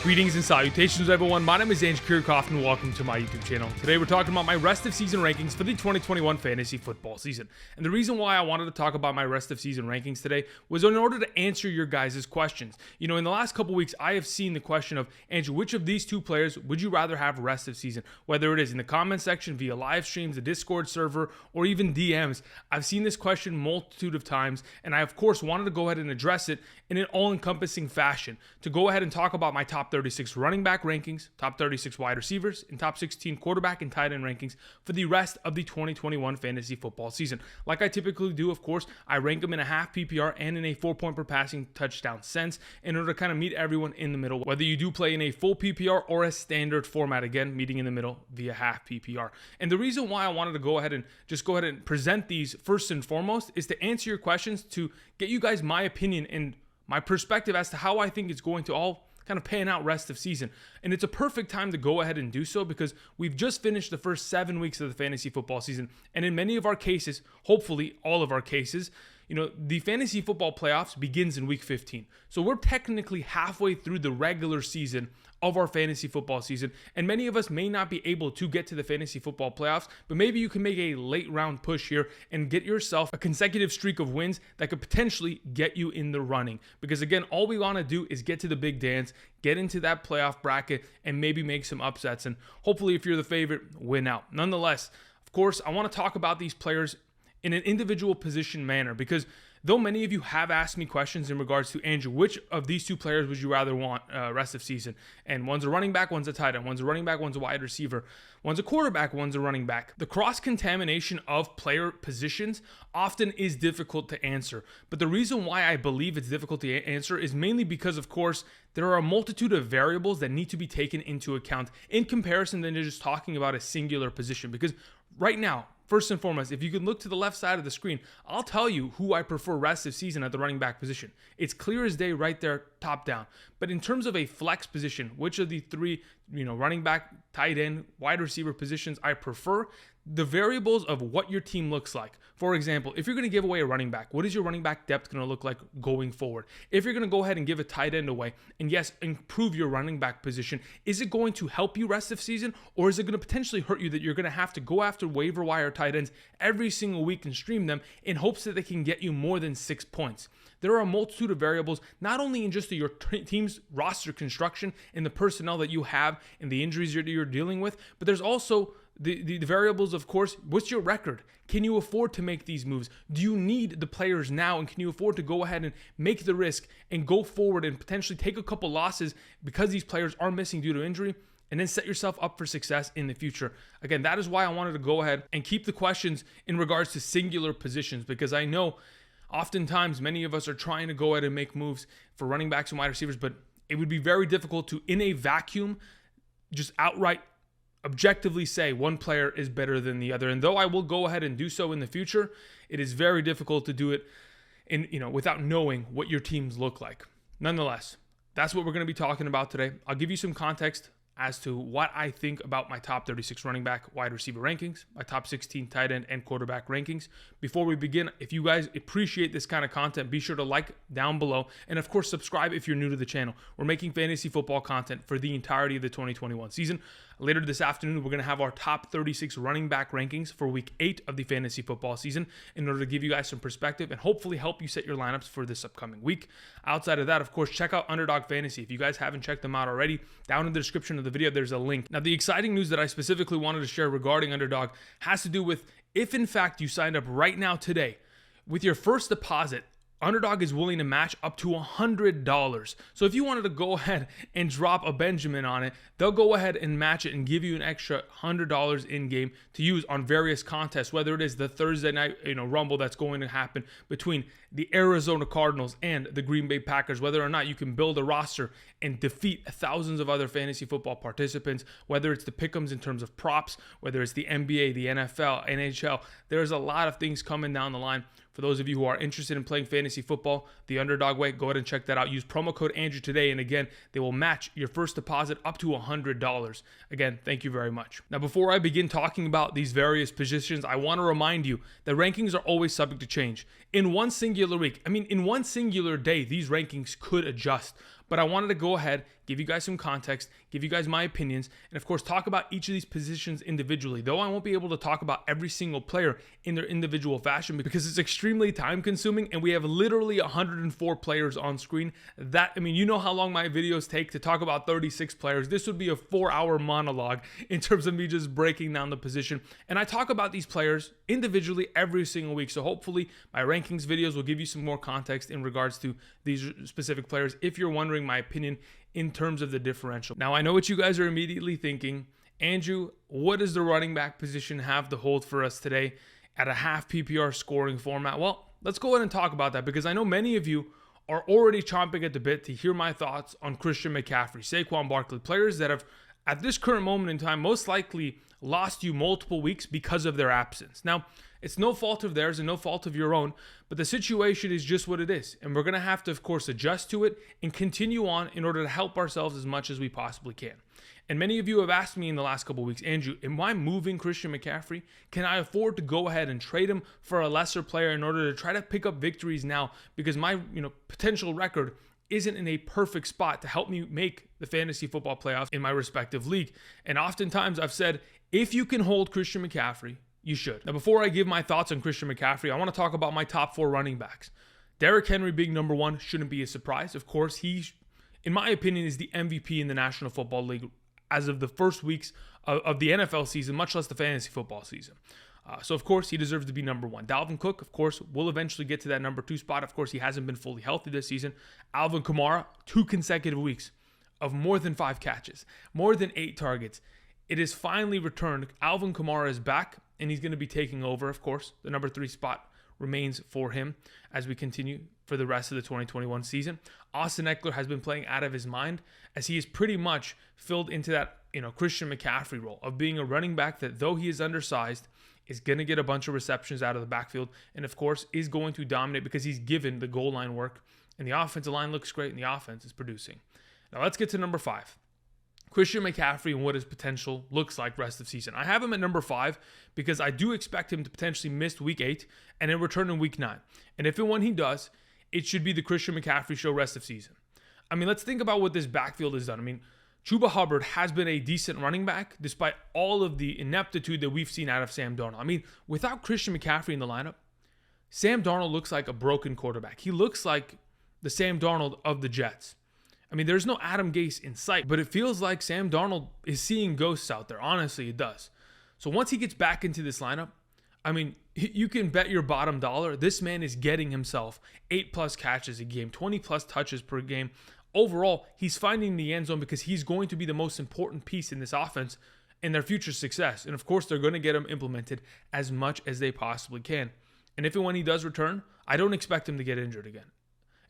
Greetings and salutations, everyone. My name is Ange Kirchhoff, and welcome to my YouTube channel. Today, we're talking about my rest of season rankings for the 2021 fantasy football season. And the reason why I wanted to talk about my rest of season rankings today was in order to answer your guys' questions. You know, in the last couple weeks, I have seen the question of, Ange, which of these two players would you rather have rest of season? Whether it is in the comment section, via live streams, the Discord server, or even DMs. I've seen this question multitude of times, and I, of course, wanted to go ahead and address it in an all-encompassing fashion to go ahead and talk about my top 36 running back rankings, top 36 wide receivers, and top 16 quarterback and tight end rankings for the rest of the 2021 fantasy football season. Like I typically do, of course, I rank them in a half PPR and in a 4-point per passing touchdown sense in order to kind of meet everyone in the middle, whether you do play in a full PPR or a standard format, again, meeting in the middle via half PPR. And the reason why I wanted to go ahead and present these first and foremost is to answer your questions, to get you guys my opinion and my perspective as to how I think it's going to all kind of pan out rest of season. And it's a perfect time to go ahead and do so because we've just finished the first 7 weeks of the fantasy football season. And in many of our cases, hopefully all of our cases, you know, the fantasy football playoffs begins in week 15. So we're technically halfway through the regular season of our fantasy football season. And many of us may not be able to get to the fantasy football playoffs, but maybe you can make a late round push here and get yourself a consecutive streak of wins that could potentially get you in the running. Because again, all we want to do is get to the big dance, get into that playoff bracket, and maybe make some upsets. And hopefully, if you're the favorite, win out. Nonetheless, of course, I want to talk about these players in an individual position manner, because though many of you have asked me questions in regards to, Andrew, which of these two players would you rather want rest of season? And one's a running back, one's a tight end. One's a running back, one's a wide receiver. One's a quarterback, one's a running back. The cross-contamination of player positions often is difficult to answer. But the reason why I believe it's difficult to answer is mainly because, of course, there are a multitude of variables that need to be taken into account in comparison than just talking about a singular position. Because right now, first and foremost, if you can look to the left side of the screen, I'll tell you who I prefer rest of season at the running back position. It's clear as day right there, top down. But in terms of a flex position, which of the three, running back, tight end, wide receiver positions I prefer, the variables of what your team looks like. For example, if you're going to give away a running back, what is your running back depth going to look like going forward? If you're going to go ahead and give a tight end away and yes, improve your running back position, is it going to help you rest of season, or is it going to potentially hurt you that you're going to have to go after waiver wire tight ends every single week and stream them in hopes that they can get you more than 6 points? There are a multitude of variables, not only in just your team's roster construction and the personnel that you have and the injuries you're dealing with, but there's also the variables, of course. What's your record? Can you afford to make these moves? Do you need the players now, and can you afford to go ahead and make the risk and go forward and potentially take a couple losses because these players are missing due to injury, and then set yourself up for success in the future? Again, that is why I wanted to go ahead and keep the questions in regards to singular positions, because I know oftentimes many of us are trying to go ahead and make moves for running backs and wide receivers, but it would be very difficult to, in a vacuum, just outright objectively say one player is better than the other. And though I will go ahead and do so in the future, it is very difficult to do it without knowing what your teams look like. Nonetheless, that's what we're going to be talking about today. I'll give you some context as to what I think about my top 36 running back, wide receiver rankings, my top 16 tight end and quarterback rankings. Before we begin, if you guys appreciate this kind of content, be sure to like down below, and of course subscribe if you're new to the channel. We're making fantasy football content for the entirety of the 2021 season. Later this afternoon, we're going to have our top 36 running back rankings for week 8 of the fantasy football season in order to give you guys some perspective and hopefully help you set your lineups for this upcoming week. Outside of that, of course, check out Underdog Fantasy. If you guys haven't checked them out already, down in the description of the video, there's a link. Now, the exciting news that I specifically wanted to share regarding Underdog has to do with if, in fact, you signed up right now today with your first deposit, Underdog is willing to match up to $100. So if you wanted to go ahead and drop a Benjamin on it, they'll go ahead and match it and give you an extra $100 in game to use on various contests, whether it is the Thursday night rumble that's going to happen between the Arizona Cardinals and the Green Bay Packers, whether or not you can build a roster and defeat thousands of other fantasy football participants, whether it's the pick'ems in terms of props, whether it's the NBA, the NFL, NHL. There's a lot of things coming down the line. For those of you who are interested in playing fantasy football the Underdog way, go ahead and check that out. Use promo code Andrew today, and again, they will match your first deposit up to $100. Again, thank you very much. Now, before I begin talking about these various positions, I want to remind you that rankings are always subject to change. In one singular week, in one singular day, these rankings could adjust. but I wanted to go ahead, give you guys some context, give you guys my opinions, and of course talk about each of these positions individually, though I won't be able to talk about every single player in their individual fashion because it's extremely time consuming and we have literally 104 players on screen. You know how long my videos take to talk about 36 players. This would be a 4-hour monologue in terms of me just breaking down the position. And I talk about these players individually every single week. So hopefully my rankings videos will give you some more context in regards to these specific players if you're wondering my opinion in terms of the differential. Now, I know what you guys are immediately thinking. Andrew, what does the running back position have to hold for us today at a half PPR scoring format? Well, let's go ahead and talk about that because I know many of you are already chomping at the bit to hear my thoughts on Christian McCaffrey, Saquon Barkley, players that have, at this current moment in time, most likely lost you multiple weeks because of their absence. Now, it's no fault of theirs and no fault of your own, but the situation is just what it is. And we're going to have to, of course, adjust to it and continue on in order to help ourselves as much as we possibly can. And many of you have asked me in the last couple of weeks, Andrew, am I moving Christian McCaffrey? Can I afford to go ahead and trade him for a lesser player in order to try to pick up victories now? Because my potential record isn't in a perfect spot to help me make the fantasy football playoffs in my respective league. And oftentimes I've said, if you can hold Christian McCaffrey, you should. Now, before I give my thoughts on Christian McCaffrey, I want to talk about my top 4 running backs. Derrick Henry being number 1 shouldn't be a surprise. Of course, he, in my opinion, is the MVP in the National Football League as of the first weeks of the NFL season, much less the fantasy football season. So, of course, he deserves to be number 1. Dalvin Cook, of course, will eventually get to that number 2 spot. Of course, he hasn't been fully healthy this season. Alvin Kamara, 2 consecutive weeks of more than 5 catches, more than 8 targets. It is finally returned. Alvin Kamara is back, and he's going to be taking over, of course. The number 3 spot remains for him as we continue for the rest of the 2021 season. Austin Eckler has been playing out of his mind as he is pretty much filled into that Christian McCaffrey role of being a running back that, though he is undersized, is going to get a bunch of receptions out of the backfield and, of course, is going to dominate because he's given the goal line work and the offensive line looks great and the offense is producing. Now let's get to number 5. Christian McCaffrey and what his potential looks like rest of season. I have him at number 5 because I do expect him to potentially miss week 8 and then return in week 9. And if and when he does, it should be the Christian McCaffrey show rest of season. Let's think about what this backfield has done. Chuba Hubbard has been a decent running back despite all of the ineptitude that we've seen out of Sam Darnold. Without Christian McCaffrey in the lineup, Sam Darnold looks like a broken quarterback. He looks like the Sam Darnold of the Jets. There's no Adam Gase in sight, but it feels like Sam Darnold is seeing ghosts out there. Honestly, it does. So once he gets back into this lineup, you can bet your bottom dollar this man is getting himself 8+ catches a game, 20+ touches per game. Overall, he's finding the end zone because he's going to be the most important piece in this offense and their future success. And of course, they're going to get him implemented as much as they possibly can. And if and when he does return, I don't expect him to get injured again.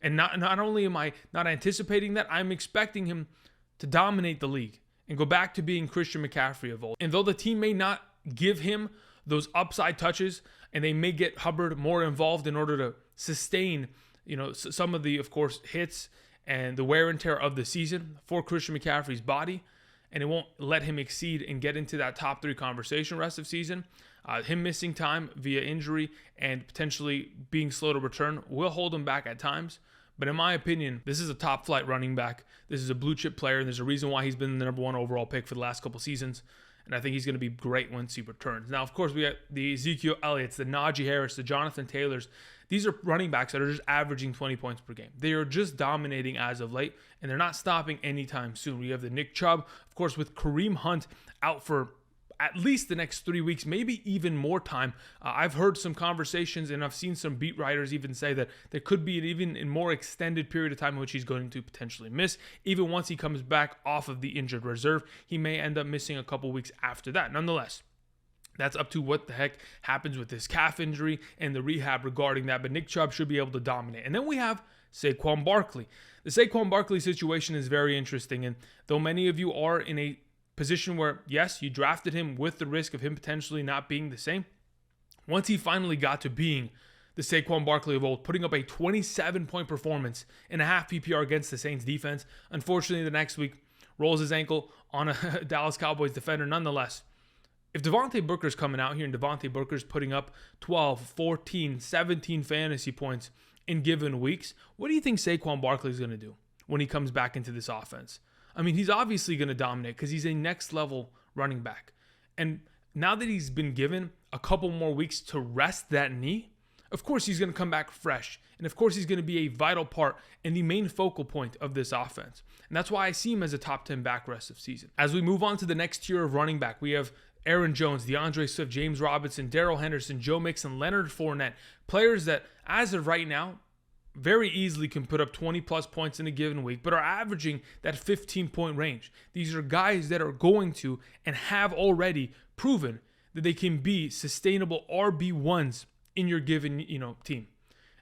And not only am I not anticipating that, I'm expecting him to dominate the league and go back to being Christian McCaffrey of old. And though the team may not give him those upside touches and they may get Hubbard more involved in order to sustain, some of the, of course, hits and the wear and tear of the season for Christian McCaffrey's body, and it won't let him exceed and get into that top 3 conversation rest of season. Him missing time via injury and potentially being slow to return will hold him back at times. But in my opinion, this is a top flight running back. This is a blue chip player, and there's a reason why he's been the number 1 overall pick for the last couple seasons. And I think he's going to be great once he returns. Now, of course, we got the Ezekiel Elliott's, the Najee Harris, the Jonathan Taylors. These are running backs that are just averaging 20 points per game. They are just dominating as of late, and they're not stopping anytime soon. We have the Nick Chubb, of course, with Kareem Hunt out for at least the next 3 weeks, maybe even more time. I've heard some conversations and I've seen some beat writers even say that there could be an even more extended period of time in which he's going to potentially miss. Even once he comes back off of the injured reserve, he may end up missing a couple weeks after that. Nonetheless, that's up to what the heck happens with this calf injury and the rehab regarding that. But Nick Chubb should be able to dominate. And then we have Saquon Barkley. The Saquon Barkley situation is very interesting. And though many of you are in a position where, yes, you drafted him with the risk of him potentially not being the same, once he finally got to being the Saquon Barkley of old, putting up a 27-point performance in a half PPR against the Saints defense, unfortunately the next week rolls his ankle on a Dallas Cowboys defender. Nonetheless, if Devontae Booker's coming out here and Devontae Booker's putting up 12, 14, 17 fantasy points in given weeks, what do you think Saquon Barkley is going to do? when he comes back into this offense. I mean, he's obviously going to dominate because he's a next level running back. And now that he's been given a couple more weeks to rest that knee, of course he's going to come back fresh. And of course he's going to be a vital part and the main focal point of this offense. And that's why I see him as a top 10 back rest of season. As we move on to the next tier of running back, we have Aaron Jones, DeAndre Swift, James Robinson, Darrell Henderson, Joe Mixon, Leonard Fournette. Players that, as of right now, very easily can put up 20 plus points in a given week, but are averaging that 15-point range. These are guys that are going to and have already proven that they can be sustainable RB1s in your given, team.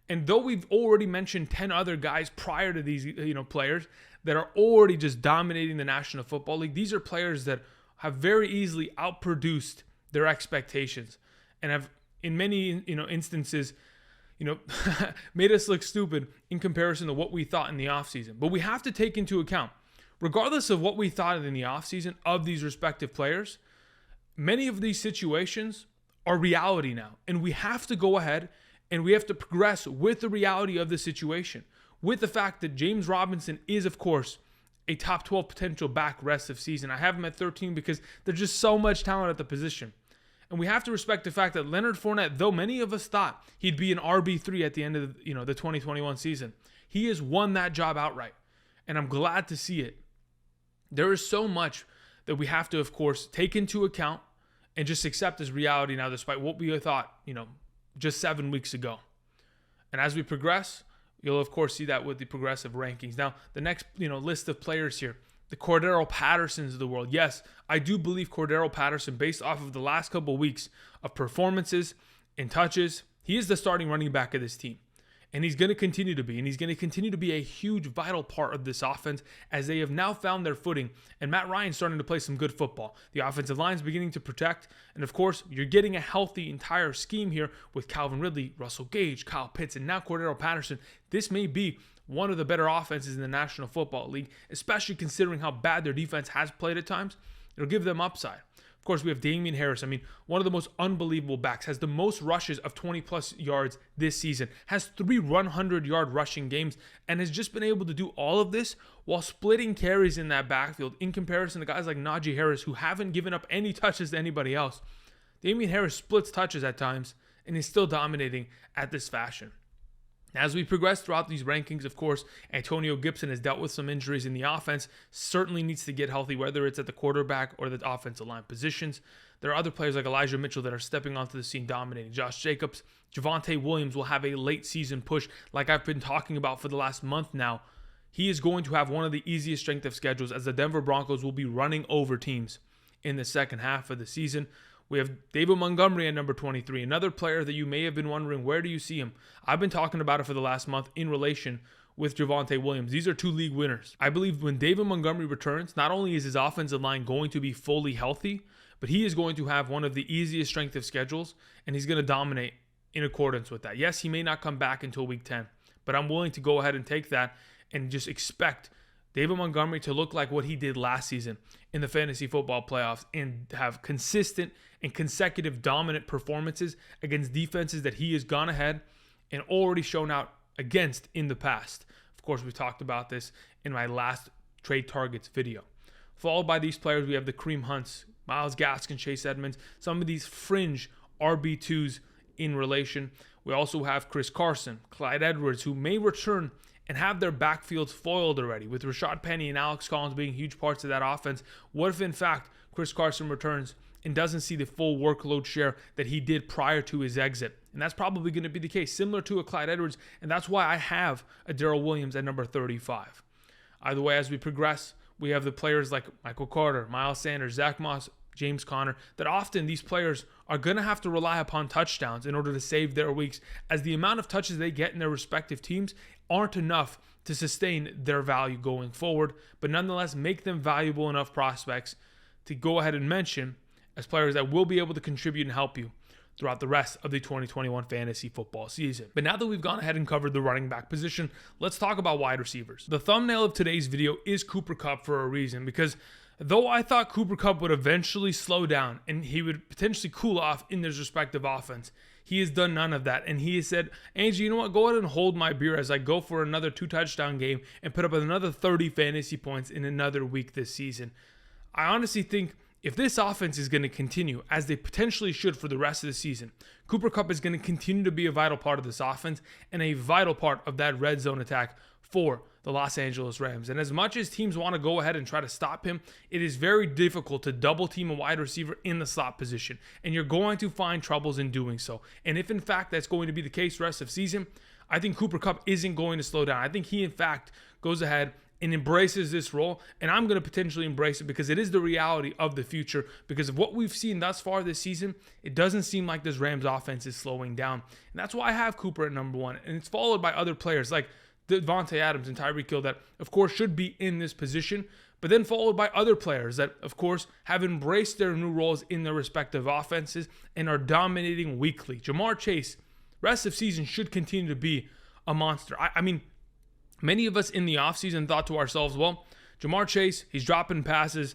And though we've already mentioned 10 other guys prior to these, players that are already just dominating the National Football League, these are players that have very easily outproduced their expectations and have, in many, instances, made us look stupid in comparison to what we thought in the offseason. But we have to take into account, regardless of what we thought in the offseason of these respective players, many of these situations are reality now. And we have to go ahead and we have to progress with the reality of the situation. With the fact that James Robinson is, of course, a top 12 potential back rest of season. I have him at 13 because there's just so much talent at the position. And we have to respect the fact that Leonard Fournette, though many of us thought he'd be an RB3 at the end of the 2021 season, he has won that job outright. And I'm glad to see it. There is so much that we have to, of course, take into account and just accept as reality now, despite what we thought, just 7 weeks ago. And as we progress, you'll, of course, see that with the progressive rankings. Now, the next, list of players here, the Cordero Pattersons of the world. Yes, I do believe Cordero Patterson, based off of the last couple of weeks of performances and touches, he is the starting running back of this team. And he's going to continue to be. And he's going to continue to be a huge, vital part of this offense as they have now found their footing. And Matt Ryan's starting to play some good football. The offensive line's beginning to protect. And of course, you're getting a healthy entire scheme here with Calvin Ridley, Russell Gage, Kyle Pitts, and now Cordero Patterson. This may be one of the better offenses in the National Football League, especially considering how bad their defense has played at times. It'll give them upside. Of course, we have Damian Harris. I mean, one of the most unbelievable backs, has the most rushes of 20-plus yards this season, has 3 100-yard rushing games, and has just been able to do all of this while splitting carries in that backfield in comparison to guys like Najee Harris, who haven't given up any touches to anybody else. Damian Harris splits touches at times and is still dominating at this fashion. As we progress throughout these rankings, of course, Antonio Gibson has dealt with some injuries in the offense, certainly needs to get healthy, whether it's at the quarterback or the offensive line positions. There are other players like Elijah Mitchell that are stepping onto the scene dominating. Josh Jacobs, Javonte Williams will have a late season push like I've been talking about for the last month now. He is going to have one of the easiest strength of schedules as the Denver Broncos will be running over teams in the second half of the season. We have David Montgomery at number 23, another player that you may have been wondering, where do you see him? I've been talking about it for the last month in relation with Javonte Williams. These are 2 league winners. I believe when David Montgomery returns, not only is his offensive line going to be fully healthy, but he is going to have one of the easiest strength of schedules, and he's going to dominate in accordance with that. Yes, he may not come back until week 10, but I'm willing to go ahead and take that and just expect David Montgomery to look like what he did last season in the fantasy football playoffs and have consistent and consecutive dominant performances against defenses that he has gone ahead and already shown out against in the past. Of course, we talked about this in my last trade targets video. Followed by these players, we have the Kareem Hunts, Myles Gaskin, Chase Edmonds, some of these fringe RB2s in relation. We also have Chris Carson, Clyde Edwards, who may return and have their backfields foiled already, with Rashad Penny and Alex Collins being huge parts of that offense. What if, in fact, Chris Carson returns and doesn't see the full workload share that he did prior to his exit? And that's probably going to be the case, similar to a Clyde Edwards, and that's why I have a Darrell Williams at number 35. Either way, as we progress, we have the players like Michael Carter, Miles Sanders, Zach Moss, James Conner, that often these players are going to have to rely upon touchdowns in order to save their weeks, as the amount of touches they get in their respective teams aren't enough to sustain their value going forward, but nonetheless make them valuable enough prospects to go ahead and mention as players that will be able to contribute and help you throughout the rest of the 2021 fantasy football season. But now that we've gone ahead and covered the running back position, let's talk about wide receivers. The thumbnail of today's video is Cooper Kupp for a reason, because though I thought Cooper Kupp would eventually slow down and he would potentially cool off in his respective offense, He has done none of that. And he has said, Angie, you know what? Go ahead and hold my beer as I go for another 2-touchdown game and put up another 30 fantasy points in another week this season. I honestly think if this offense is going to continue, as they potentially should for the rest of the season, Cooper Kupp is going to continue to be a vital part of this offense and a vital part of that red zone attack for the Los Angeles Rams. And as much as teams want to go ahead and try to stop him, it is very difficult to double team a wide receiver in the slot position. And you're going to find troubles in doing so. And if in fact that's going to be the case rest of season, I think Cooper Kupp isn't going to slow down. I think he in fact goes ahead and embraces this role, and I'm going to potentially embrace it because it is the reality of the future. Because of what we've seen thus far this season, it doesn't seem like this Rams offense is slowing down. And that's why I have Cooper at number 1. And it's followed by other players like Devontae Adams and Tyreek Hill that, of course, should be in this position, but then followed by other players that, of course, have embraced their new roles in their respective offenses and are dominating weekly. Jamar Chase, rest of season, should continue to be a monster. I mean, many of us in the offseason thought to ourselves, well, Jamar Chase, he's dropping passes.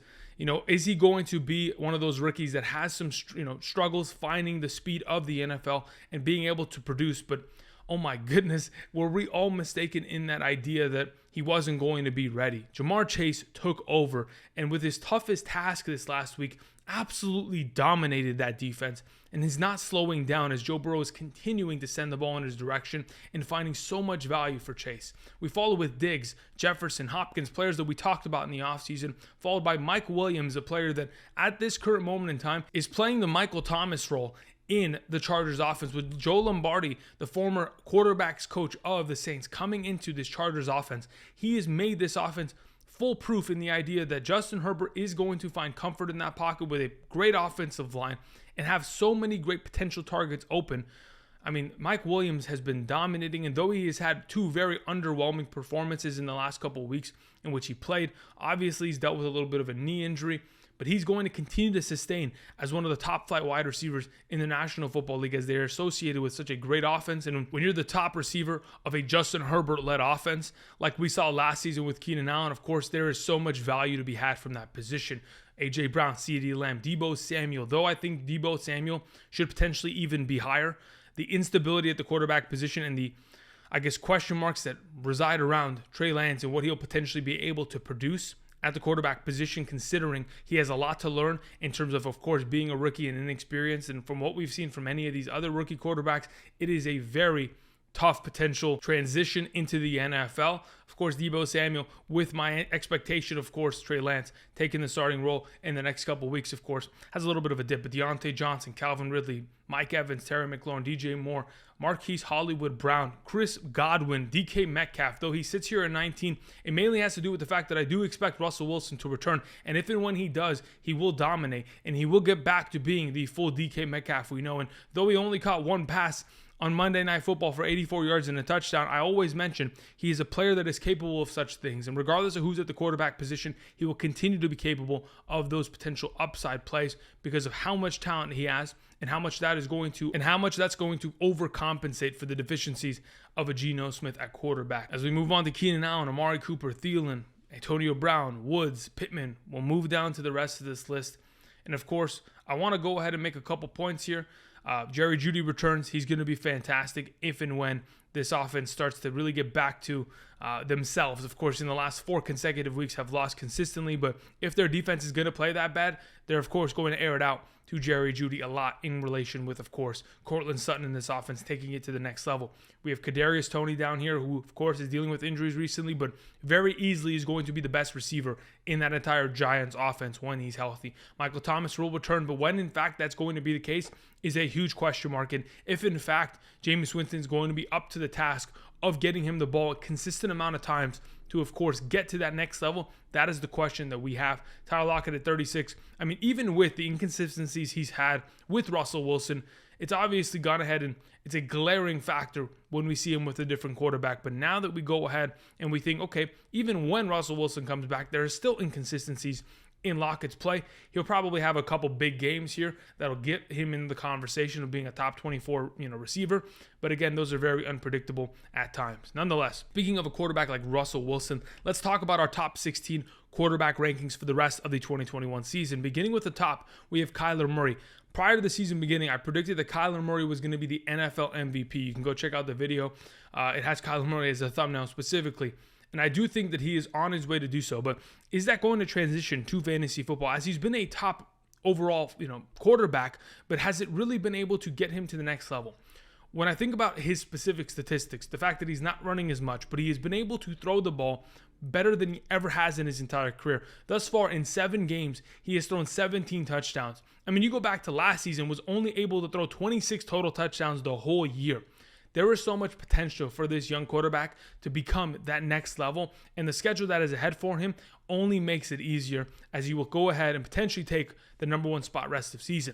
Is he going to be one of those rookies that has some, struggles finding the speed of the NFL and being able to produce? But oh my goodness, were we all mistaken in that idea that he wasn't going to be ready? Jamar Chase took over, and with his toughest task this last week, absolutely dominated that defense and is not slowing down as Joe Burrow is continuing to send the ball in his direction and finding so much value for Chase. We follow with Diggs, Jefferson, Hopkins, players that we talked about in the offseason, followed by Mike Williams, a player that at this current moment in time is playing the Michael Thomas role in the Chargers offense, with Joe Lombardi, the former quarterbacks coach of the Saints, coming into this Chargers offense. He has made this offense foolproof in the idea that Justin Herbert is going to find comfort in that pocket with a great offensive line and have so many great potential targets open. I mean, Mike Williams has been dominating, and though he has had 2 very underwhelming performances in the last couple of weeks in which he played, obviously he's dealt with a little bit of a knee injury, but he's going to continue to sustain as one of the top flight wide receivers in the National Football League, as they're associated with such a great offense. And when you're the top receiver of a Justin Herbert-led offense, like we saw last season with Keenan Allen, of course, there is so much value to be had from that position. A.J. Brown, CeeDee Lamb, Deebo Samuel, though I think Deebo Samuel should potentially even be higher. The instability at the quarterback position and the, question marks that reside around Trey Lance and what he'll potentially be able to produce at the quarterback position, considering he has a lot to learn in terms of course, being a rookie and inexperienced. And from what we've seen from any of these other rookie quarterbacks, it is a very tough potential transition into the NFL. Of course, Deebo Samuel, with my expectation, of course, Trey Lance taking the starting role in the next couple weeks, of course, has a little bit of a dip. But Deontay Johnson, Calvin Ridley, Mike Evans, Terry McLaurin, DJ Moore, Marquise Hollywood Brown, Chris Godwin, DK Metcalf, though he sits here at 19, it mainly has to do with the fact that I do expect Russell Wilson to return. And if and when he does, he will dominate and he will get back to being the full DK Metcalf we know. And though he only caught 1 pass on Monday Night Football for 84 yards and a touchdown, I always mention he is a player that is capable of such things. And regardless of who's at the quarterback position, he will continue to be capable of those potential upside plays because of how much talent he has and how much that's going to overcompensate for the deficiencies of a Geno Smith at quarterback. As we move on to Keenan Allen, Amari Cooper, Thielen, Antonio Brown, Woods, Pittman, we'll move down to the rest of this list. And of course, I want to go ahead and make a couple points here. Jerry Jeudy returns. He's going to be fantastic if and when this offense starts to really get back to themselves. Of course, in the last 4 consecutive weeks have lost consistently, but if their defense is going to play that bad, they're of course going to air it out to Jerry Jeudy a lot in relation with, of course, Cortland Sutton in this offense, taking it to the next level. We have Kadarius Toney down here, who, of course, is dealing with injuries recently, but very easily is going to be the best receiver in that entire Giants offense when he's healthy. Michael Thomas will return, but when, in fact, that's going to be the case is a huge question mark. And if, in fact, Jameis Winston is going to be up to the task of getting him the ball a consistent amount of times to, of course, get to that next level, that is the question that we have. Tyler Lockett at 36. I mean, even with the inconsistencies he's had with Russell Wilson, it's obviously gone ahead and it's a glaring factor when we see him with a different quarterback. But now that we go ahead and we think, okay, even when Russell Wilson comes back, there are still inconsistencies in Lockett's play. He'll probably have a couple big games here that'll get him in the conversation of being a top 24, receiver. But again, those are very unpredictable at times. Nonetheless, speaking of a quarterback like Russell Wilson, let's talk about our top 16 quarterback rankings for the rest of the 2021 season. Beginning with the top, we have Kyler Murray. Prior to the season beginning, I predicted that Kyler Murray was going to be the NFL MVP. You can go check out the video. It has Kyler Murray as a thumbnail specifically. And I do think that he is on his way to do so. But is that going to transition to fantasy football? As he's been a top overall, quarterback, but has it really been able to get him to the next level? When I think about his specific statistics, the fact that he's not running as much, but he has been able to throw the ball better than he ever has in his entire career. Thus far, in 7 games, he has thrown 17 touchdowns. I mean, you go back to last season, was only able to throw 26 total touchdowns the whole year. There is so much potential for this young quarterback to become that next level, and the schedule that is ahead for him only makes it easier as he will go ahead and potentially take the number 1 spot rest of season.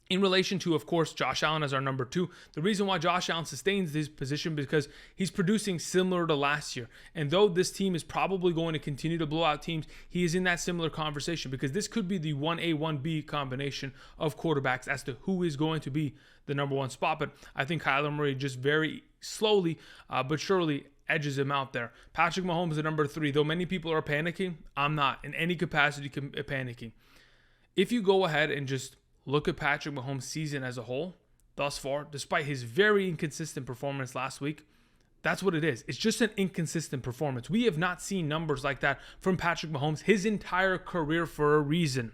In relation to, of course, Josh Allen as our number 2, the reason why Josh Allen sustains this position because he's producing similar to last year. And though this team is probably going to continue to blow out teams, he is in that similar conversation because this could be the 1A, 1B combination of quarterbacks as to who is going to be the number 1 spot. But I think Kyler Murray just very slowly but surely edges him out there. Patrick Mahomes is number 3. Though many people are panicking, I'm not in any capacity panicking. If you go ahead and just look at Patrick Mahomes' season as a whole thus far, despite his very inconsistent performance last week, that's what it is. It's just an inconsistent performance. We have not seen numbers like that from Patrick Mahomes his entire career for a reason.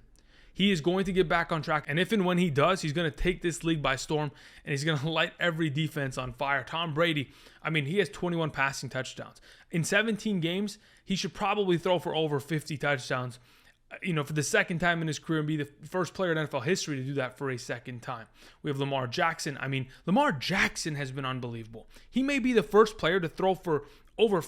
He is going to get back on track, and if and when he does, he's going to take this league by storm, and he's going to light every defense on fire. Tom Brady, I mean, he has 21 passing touchdowns. In 17 games, he should probably throw for over 50 touchdowns, for the second time in his career and be the first player in NFL history to do that for a second time. We have Lamar Jackson. I mean, Lamar Jackson has been unbelievable. He may be the first player to throw for over,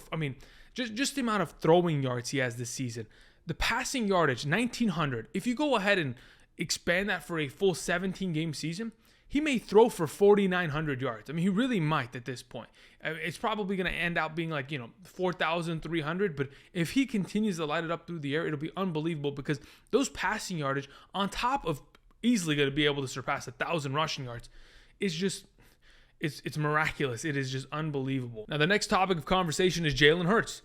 just the amount of throwing yards he has this season. The passing yardage, 1,900. If you go ahead and expand that for a full 17-game season, he may throw for 4,900 yards. I mean, he really might at this point. It's probably going to end out being 4,300. But if he continues to light it up through the air, it'll be unbelievable because those passing yardage, on top of easily going to be able to surpass 1,000 rushing yards, is just, it's miraculous. It is just unbelievable. Now, the next topic of conversation is Jalen Hurts.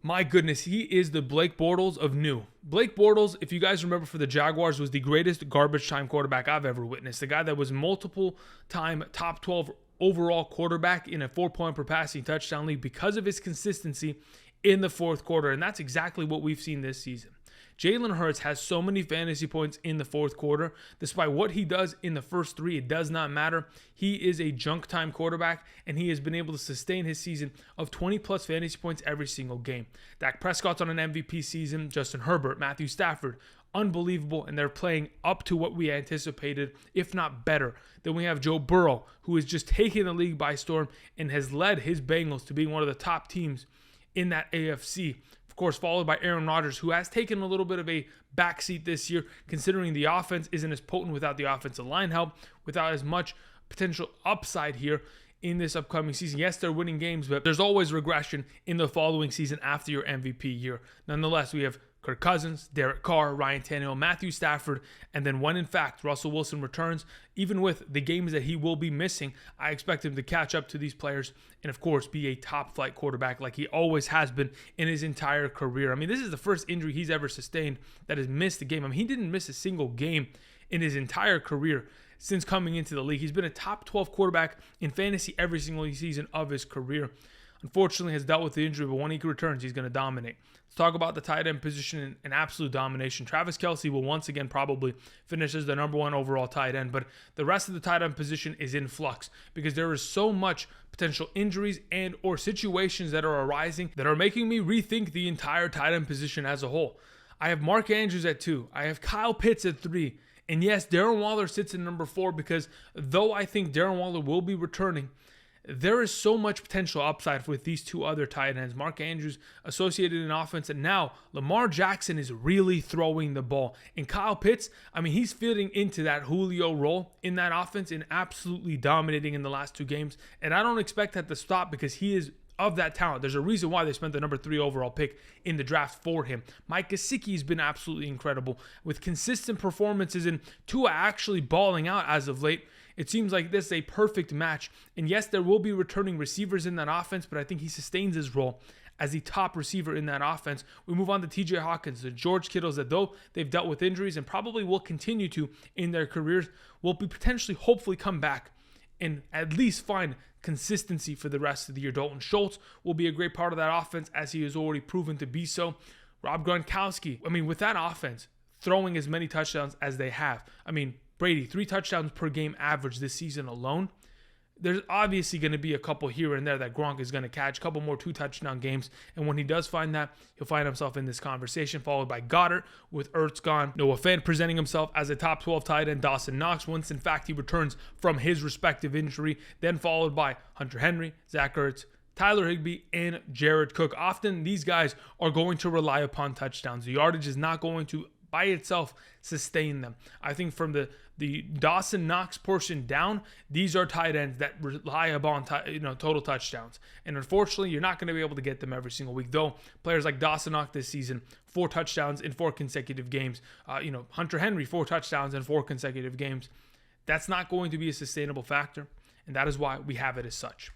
My goodness, he is the Blake Bortles of new. Blake Bortles, if you guys remember for the Jaguars, was the greatest garbage time quarterback I've ever witnessed. The guy that was multiple time top 12 overall quarterback in a 4-point per passing touchdown league because of his consistency in the fourth quarter. And that's exactly what we've seen this season. Jalen Hurts has so many fantasy points in the fourth quarter. Despite what he does in the first 3, it does not matter. He is a junk time quarterback, and he has been able to sustain his season of 20-plus fantasy points every single game. Dak Prescott's on an MVP season. Justin Herbert, Matthew Stafford, unbelievable, and they're playing up to what we anticipated, if not better. Then we have Joe Burrow, who is just taking the league by storm and has led his Bengals to being one of the top teams in that AFC. Of course, followed by Aaron Rodgers, who has taken a little bit of a backseat this year, considering the offense isn't as potent without the offensive line help, without as much potential upside here in this upcoming season. Yes, they're winning games, but there's always regression in the following season after your MVP year. Nonetheless, we have Kirk Cousins, Derek Carr, Ryan Tannehill, Matthew Stafford, and then when in fact Russell Wilson returns, even with the games that he will be missing, I expect him to catch up to these players and of course be a top flight quarterback like he always has been in his entire career. I mean, this is the first injury he's ever sustained that has missed a game. I mean, he didn't miss a single game in his entire career since coming into the league. He's been a top 12 quarterback in fantasy every single season of his career. Unfortunately, has dealt with the injury, but when he returns, he's going to dominate. Let's talk about the tight end position in absolute domination. Travis Kelce will once again probably finish as the number 1 overall tight end, but the rest of the tight end position is in flux because there is so much potential injuries and or situations that are arising that are making me rethink the entire tight end position as a whole. I have Mark Andrews at 2. I have Kyle Pitts at 3. And yes, Darren Waller sits in number 4 because though I think Darren Waller will be returning, there is so much potential upside with these 2 other tight ends. Mark Andrews associated in offense, and now Lamar Jackson is really throwing the ball. And Kyle Pitts, I mean, he's fitting into that Julio role in that offense and absolutely dominating in the last 2 games. And I don't expect that to stop because he is of that talent. There's a reason why they spent the number 3 overall pick in the draft for him. Mike Gesicki has been absolutely incredible with consistent performances, and Tua actually balling out as of late. It seems like this is a perfect match. And yes, there will be returning receivers in that offense, but I think he sustains his role as the top receiver in that offense. We move on to TJ Hawkins, the George Kittles, that though they've dealt with injuries and probably will continue to in their careers, will be potentially, hopefully come back and at least find consistency for the rest of the year. Dalton Schultz will be a great part of that offense, as he has already proven to be so. Rob Gronkowski, with that offense, throwing as many touchdowns as they have. Brady, 3 touchdowns per game average this season alone. There's obviously going to be a couple here and there that Gronk is going to catch, a couple more 2-touchdown games. And when he does find that, he'll find himself in this conversation, followed by Goddard with Ertz gone. Noah Fant presenting himself as a top 12 tight end. Dawson Knox, once in fact he returns from his respective injury. Then followed by Hunter Henry, Zach Ertz, Tyler Higbee, and Jared Cook. Often these guys are going to rely upon touchdowns. The yardage is not going to by itself sustain them. I think from the Dawson Knox portion down, these are tight ends that rely upon total touchdowns. And unfortunately, you're not going to be able to get them every single week. Though players like Dawson Knox this season, 4 touchdowns in 4 consecutive games. Hunter Henry, 4 touchdowns in 4 consecutive games. That's not going to be a sustainable factor, and that is why we have it as such.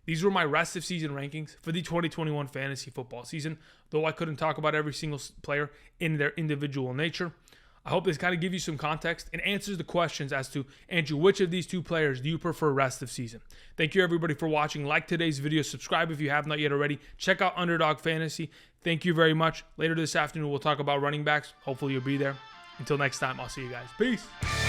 These were my rest of season rankings for the 2021 fantasy football season, though I couldn't talk about every single player in their individual nature. I hope this kind of gives you some context and answers the questions as to, Andrew, which of these 2 players do you prefer rest of season? Thank you, everybody, for watching. Like today's video. Subscribe if you have not yet already. Check out Underdog Fantasy. Thank you very much. Later this afternoon, we'll talk about running backs. Hopefully, you'll be there. Until next time, I'll see you guys. Peace.